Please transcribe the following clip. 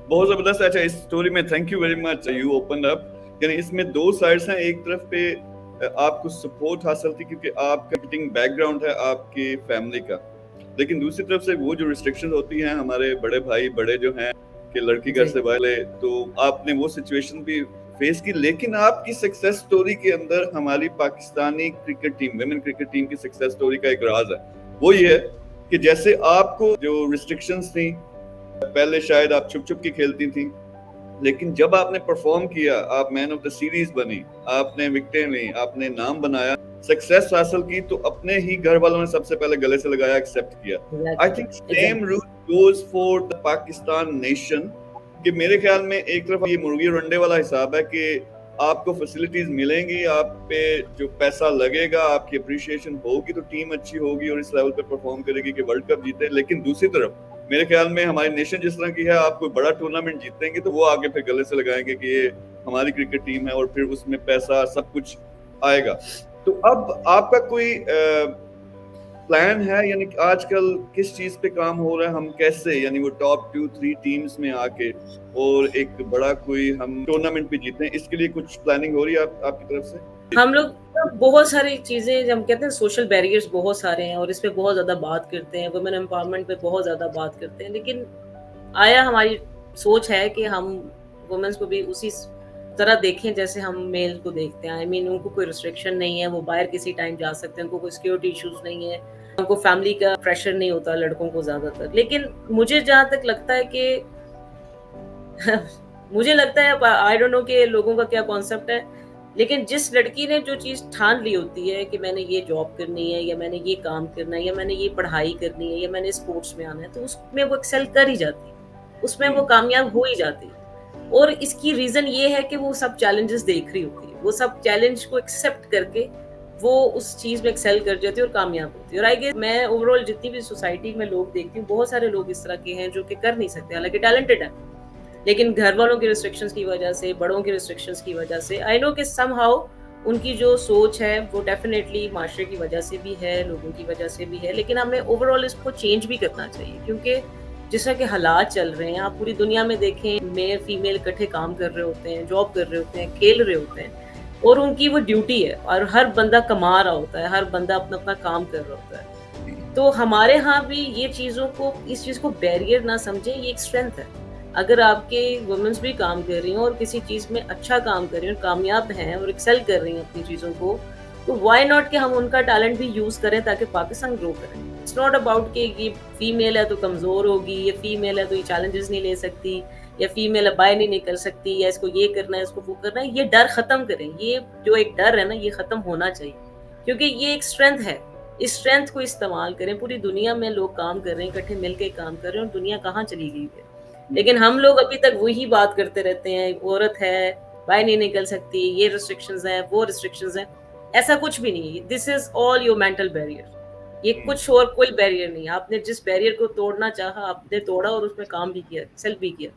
बहुत जबरदस्त। अच्छा, इस स्टोरी में thank you very much, you open up. यानी इसमें दो साइड्स हैं। एक तरफ पे आपको सपोर्ट हासिल थी क्योंकि आपका मार्केटिंग बैकग्राउंड है आपकी फैमिली का, लेकिन दूसरी तरफ से वो जो रिस्ट्रिक्शंस होती हैं हमारे बड़े भाई बड़े जो हैं कि लड़की घर जी। से बाहर ले, तो आपने वो सिचुएशन भी फेस की। लेकिन आपकी सक्सेस स्टोरी के अंदर हमारी Pakistani cricket team, women cricket team की सक्सेस स्टोरी का एक राज है। वो ये है कि जैसे आपको जो रिस्ट्रिक्शंस थी, पहले शायद आप छुप छुप के खेलती थी, लेकिन जब आपने परफॉर्म किया, आप मैन ऑफ द सीरीज बनी, आपने विकेटें ली, आपने नाम बनाया, सक्सेस हासिल की, तो अपने ही घर वालों ने सबसे पहले गले से लगाया, एक्सेप्ट किया। आई exactly. Think same exactly. Rule goes for the Pakistan nation. कि मेरे ख्याल में एक तरफ ये मुर्गी और अंडे वाला हिसाब है कि आपको फैसिलिटीज मिलेंगी, आप पे जो पैसा लगेगा, आपकी अप्रिशिएशन होगी, तो टीम अच्छी होगी और इस लेवल पे परफॉर्म करेगी कि वर्ल्ड कप जीते। लेकिन दूसरी तरफ मेरे ख्याल में हमारी नेशन जिस तरह की है, आप कोई बड़ा टूर्नामेंट जीतेंगे तो वो आगे फिर गले से लगाएंगे कि ये हमारी क्रिकेट टीम है, और फिर उसमें पैसा सब कुछ आएगा। तो अब आपका कोई प्लान है, यानी कि आजकल किस चीज पे काम हो रहा है, हम कैसे यानी वो टॉप 2-3 टीम्स में आके और एक बड़ा कोई हम टूर्नामेंट भी जीते, इसके लिए कुछ प्लानिंग हो रही है आपकी तरफ से? हम लोग बहुत सारी चीजें, हम कहते हैं सोशल बैरियर्स बहुत सारे हैं और इस पे बहुत ज्यादा बात करते हैं, वुमेन एम्पावरमेंट पे बहुत ज्यादा बात करते हैं, लेकिन आया हमारी सोच है कि हम वुमेन्स को भी उसी तरह देखें जैसे हम मेल को देखते हैं। आई मीन उनको कोई रिस्ट्रिक्शन नहीं है, वो बाहर किसी टाइम जा सकते हैं, उनको कोई सिक्योरिटी इश्यूज नहीं है, उनको फैमिली का प्रेशर नहीं होता लड़कों को ज्यादातर। लेकिन मुझे जहाँ तक लगता है कि मुझे लगता है, आई डोंट नो कि लोगों का क्या कॉन्सेप्ट है, लेकिन जिस लड़की ने जो चीज ठान ली होती है कि मैंने ये जॉब करनी है, या मैंने ये काम करना है, या मैंने ये पढ़ाई करनी है, या मैंने स्पोर्ट्स में आना है, तो उसमें वो एक्सेल कर ही जाती है, उसमें वो कामयाब हो ही जाती है। और इसकी रीजन ये है कि वो सब चैलेंजेस देख रही होती है, वो सब चैलेंज को एक्सेप्ट करके वो उस चीज में एक्सेल कर जाती है और कामयाब होती है। और आई गेस मैं ओवरऑल जितनी भी सोसाइटी में लोग देखती हूँ, बहुत सारे लोग इस तरह के हैं जो कि कर नहीं सकते, हालांकि टैलेंटेड है, लेकिन घर वालों की रिस्ट्रिक्शंस की वजह से, बड़ों की रिस्ट्रिक्शंस की वजह से, आई नो कि समहाउ उनकी जो सोच है वो डेफिनेटली माशरे की वजह से भी है, लोगों की वजह से भी है, लेकिन हमें ओवरऑल इसको चेंज भी करना चाहिए। क्योंकि जिस तरह के हालात चल रहे हैं, आप पूरी दुनिया में देखें, मेल फीमेल इकट्ठे काम कर रहे होते हैं, जॉब कर रहे होते हैं, खेल रहे होते हैं, और उनकी वो ड्यूटी है, और हर बंदा कमा रहा होता है, हर बंदा अपना अपना काम कर रहा होता है। तो हमारे यहाँ भी ये चीजों को, इस चीज को बैरियर ना समझे, ये एक स्ट्रेंथ है। अगर आपके वुमेन्स भी काम कर रही हैं और किसी चीज में अच्छा काम कर रही हैं और कामयाब हैं और एक्सेल कर रही हैं अपनी चीजों को, तो व्हाई नॉट कि हम उनका टैलेंट भी यूज करें ताकि पाकिस्तान ग्रो करे। इट्स नॉट अबाउट कि ये फीमेल है तो कमजोर होगी, ये फीमेल है तो ये चैलेंजेस नहीं ले सकती, या फीमेल है बाहर नहीं निकल सकती, या इसको ये करना है, इसको वो करना है। ये डर खत्म करें, ये जो एक डर है ना, ये खत्म होना चाहिए, क्योंकि ये एक स्ट्रेंथ है। इस स्ट्रेंथ को इस्तेमाल करें। पूरी दुनिया में लोग काम कर रहे हैं, इकट्ठे मिलकर काम कर रहे हैं, और दुनिया कहाँ चली गई है। लेकिन हम लोग अभी तक वही बात करते रहते हैं, औरत है, बाहर नहीं निकल सकती, ये रिस्ट्रिक्शंस हैं, वो रिस्ट्रिक्शंस हैं। ऐसा कुछ भी नहीं है। This is all your mental barrier. ये कुछ और कोई बैरियर नहीं है। आपने जिस बैरियर को तोड़ना चाहा, आपने तोड़ा और उसमें काम भी किया, सेल्फ भी किया।